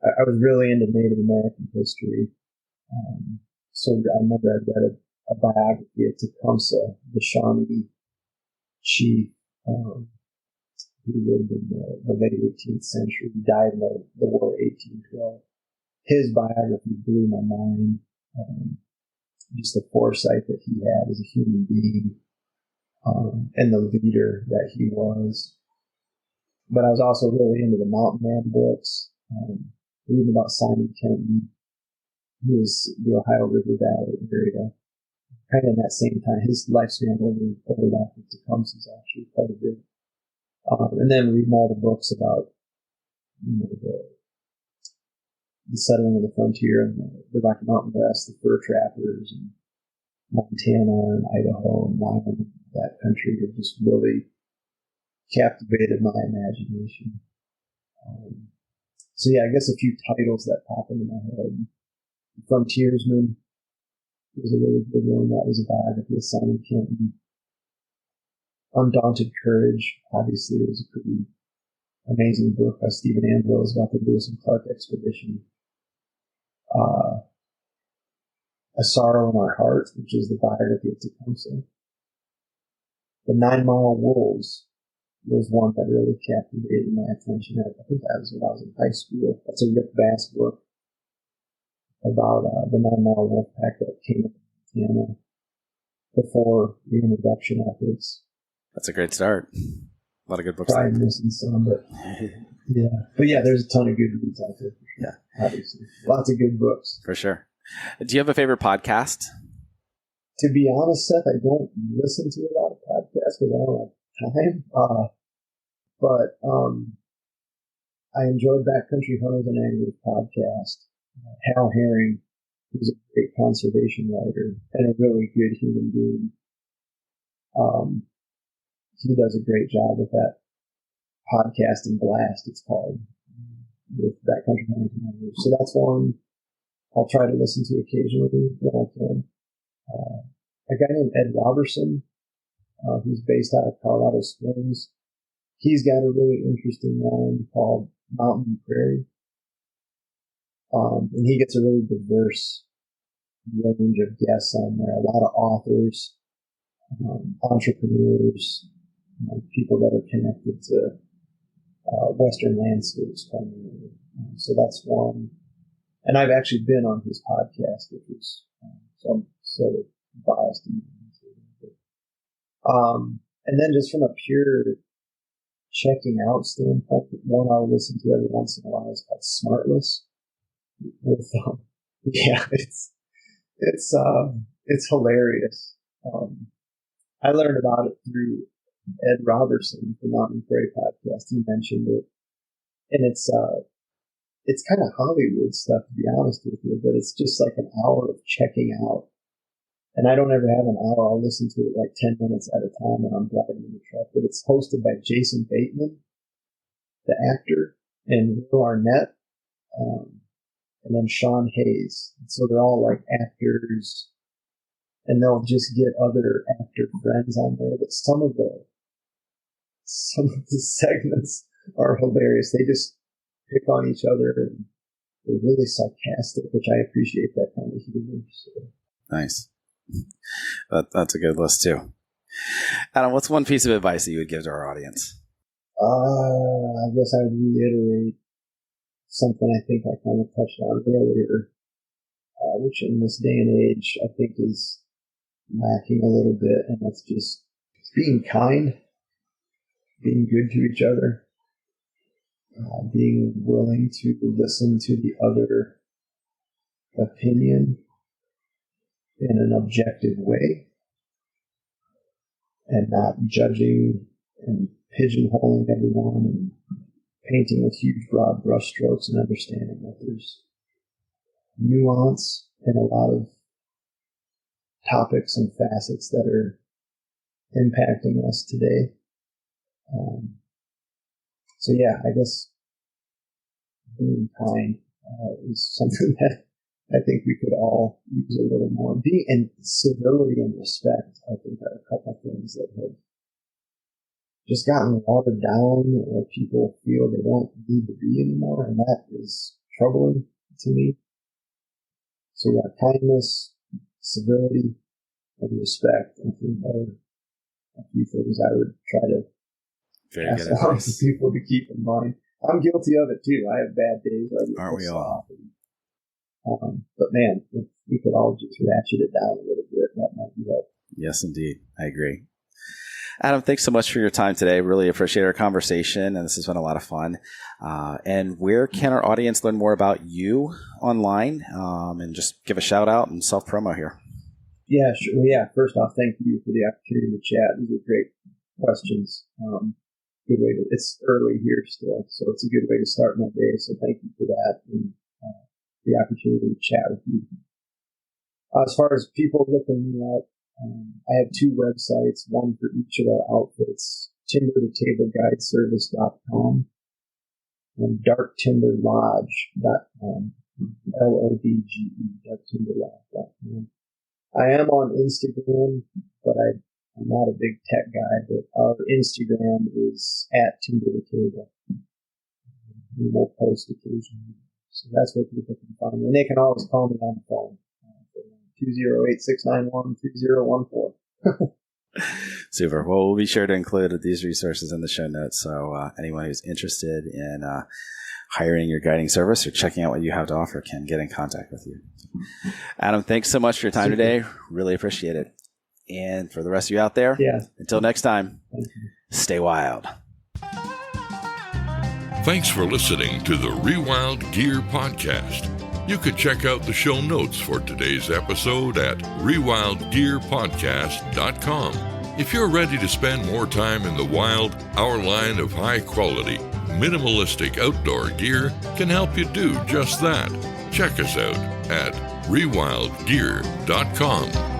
I was really into Native American history. So I remember I read a biography of Tecumseh, the Shawnee chief, who lived in the late 18th century. He died in the War of 1812. His biography blew my mind. Just the foresight that he had as a human being, and the leader that he was. But I was also really into the Mountain Man books, reading about Simon Kenton, who was the Ohio River Valley area. Kind of in that same time, his lifespan overlapped with Tecumseh's actually quite a bit. And then reading all the books about the settling of the frontier and the Rocky Mountain West, the fur trappers, and Montana and Idaho and Wyoming, that country that just really captivated my imagination. So yeah, I guess a few titles that pop into my head. Frontiersman was a really good one. That was a biography of Simon Kenton. Undaunted Courage, obviously, it was a pretty amazing book by Stephen Ambrose about the Lewis and Clark expedition. A Sorrow in Our Heart, which is the biography of Tecumseh. The 9 Mile Wolves was one that really captivated my attention. I think that was when I was in high school. That's a Rick Bass book about the 9 Mile Wolf Pack that came up in Montana before the introduction efforts. That's a great start. A lot of good books. Probably missing some, but yeah. But yeah, there's a ton of good reads out there. Yeah. Obviously. Lots of good books. For sure. Do you have a favorite podcast? To be honest, Seth, I don't listen to a lot of podcasts because I don't have time. But I enjoyed Backcountry Hunters and Anglers podcast. Hal Herring, who's a great conservation writer and a really good human being. He does a great job with that podcast and Blast, it's called, with Backcountry Hunters and Anglers. So that's one I'll try to listen to occasionally when I can. A guy named Ed Robertson, who's based out of Colorado Springs. He's got a really interesting one called Mountain Prairie. And he gets a really diverse range of guests on there. A lot of authors, entrepreneurs, people that are connected to Western landscapes primarily. So that's one. And I've actually been on his podcast, which is so I'm sort of biased. And then just from a pure checking out standpoint, one I'll listen to every once in a while is called Smartless. With yeah, it's hilarious. I learned about it through Ed Robertson, the Mountain Prairie podcast. He mentioned it, and it's kind of Hollywood stuff, to be honest with you, but it's just like an hour of checking out. And I don't ever have an hour. I'll listen to it like 10 minutes at a time when I'm driving in the truck. But it's hosted by Jason Bateman, the actor, and Will Arnett, and then Sean Hayes. So they're all like actors, and they'll just get other actor friends on there. But some of the segments are hilarious. They just pick on each other, and they're really sarcastic, which I appreciate that kind of humor. So. Nice. That's a good list too. Adam, what's one piece of advice that you would give to our audience? I guess I would reiterate something I think I kind of touched on earlier, which in this day and age I think is lacking a little bit, and that's just being kind, being good to each other, being willing to listen to the other opinion in an objective way, and not judging and pigeonholing everyone and painting with huge broad brushstrokes, and understanding that there's nuance in a lot of topics and facets that are impacting us today. So yeah, I guess being kind is something that I think we could all use a little more. And civility and respect, I think, are a couple of things that have just gotten watered down, or people feel they don't need to be anymore, and that is troubling to me. So yeah, kindness, civility, and respect, I think, are a few things I would try to pass on to people to keep in mind. I'm guilty of it too. I have bad days. Aren't we all? But man, if we could all just ratchet it down a little bit, that might be helpful. Yes, indeed. I agree. Adam, thanks so much for your time today. Really appreciate our conversation, and this has been a lot of fun. And where can our audience learn more about you online? And just give a shout out and self-promo here. Yeah, sure. Well, yeah, first off, thank you for the opportunity to chat. These are great questions. Good way to, it's early here still, so it's a good way to start my day. So thank you for that and the opportunity to chat with you. As far as people looking me up, I have two websites, one for each of our outfits, timbertotableguideservice.com and darktimberlodge.com, LODGE, darktimberlodge.com. I am on Instagram, but I'm not a big tech guy, but our Instagram is @timbertotable. We will post occasionally. So that's where people can find me. And they can always call me on the phone. 208-691-3014. Super. Well, we'll be sure to include these resources in the show notes. So anyone who's interested in hiring your guiding service or checking out what you have to offer can get in contact with you. Adam, thanks so much for your time today. Really appreciate it. And for the rest of you out there, until next time, stay wild. Thanks for listening to the Rewild Gear Podcast. You could check out the show notes for today's episode at rewildgearpodcast.com. If you're ready to spend more time in the wild, our line of high-quality, minimalistic outdoor gear can help you do just that. Check us out at rewildgear.com.